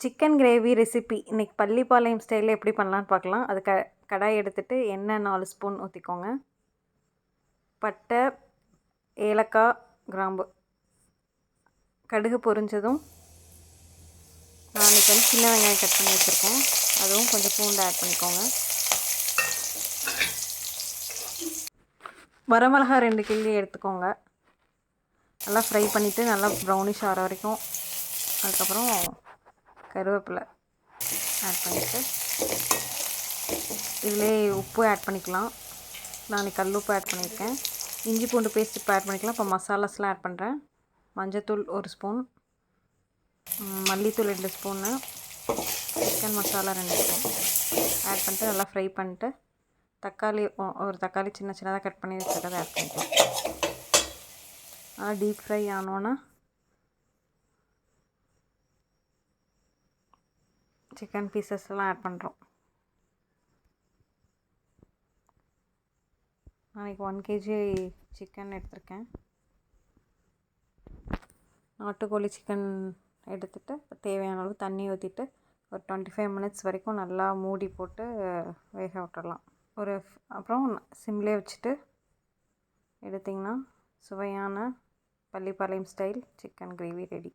Chicken gravy recipe இன்றைக்கி பள்ளிப்பாளையம் ஸ்டைலில் எப்படி பண்ணலான்னு பார்க்கலாம். அது கடாய் எடுத்துகிட்டு எண்ணெய் 4 ஸ்பூன் ஊற்றிக்கோங்க. பட்டை, ஏலக்காய், கிராம்பு, கடுகு பொரிஞ்சதும் நான் இன்றைக்கி வந்து சின்ன வெங்காயம் கட் பண்ணி வச்சுருக்கேன், அதுவும் கொஞ்சம் பூண்டு ஆட் பண்ணிக்கோங்க. வரமிளகா 2 கிள்ளி எடுத்துக்கோங்க. நல்லா ஃப்ரை பண்ணிவிட்டு நல்லா ப்ரௌனிஷ் ஆகிற வரைக்கும். அதுக்கப்புறம் கருவேப்பிலை ஆட் பண்ணிவிட்டு இதிலே உப்பு ஆட் பண்ணிக்கலாம். நான் கல் உப்பு ஆட் பண்ணியிருக்கேன். இஞ்சி பூண்டு பேஸ்ட் இப்போ ஆட் பண்ணிக்கலாம். இப்போ மசாலாஸ்லாம் ஆட் பண்ணுறேன். மஞ்சத்தூள் 1 ஸ்பூன், மல்லித்தூள் 2 ஸ்பூன்னு, சிக்கன் மசாலா 2 ஸ்பூன் ஆட் பண்ணிட்டு நல்லா ஃப்ரை பண்ணிட்டு தக்காளி ஒரு தக்காளி சின்ன சின்னதாக கட் பண்ணி வச்சுருக்கதை ஆட் பண்ணிக்கலாம். நல்லா டீப் ஃப்ரை ஆனோன்னா சிக்கன் பீசஸ்லாம் ஆட் பண்ணுறோம். நாளைக்கு 1 kg சிக்கன் எடுத்திருக்கேன். நாட்டுக்கோழி சிக்கன் எடுத்துகிட்டு தேவையான அளவு தண்ணி ஊற்றிட்டு ஒரு 25 மினிட்ஸ் வரைக்கும் நல்லா மூடி போட்டு வேக விட்டுடலாம். அப்புறம் சிம்லேயே வச்சுட்டு எடுத்திங்கன்னா சுவையான Pallipalayam style chicken gravy ready.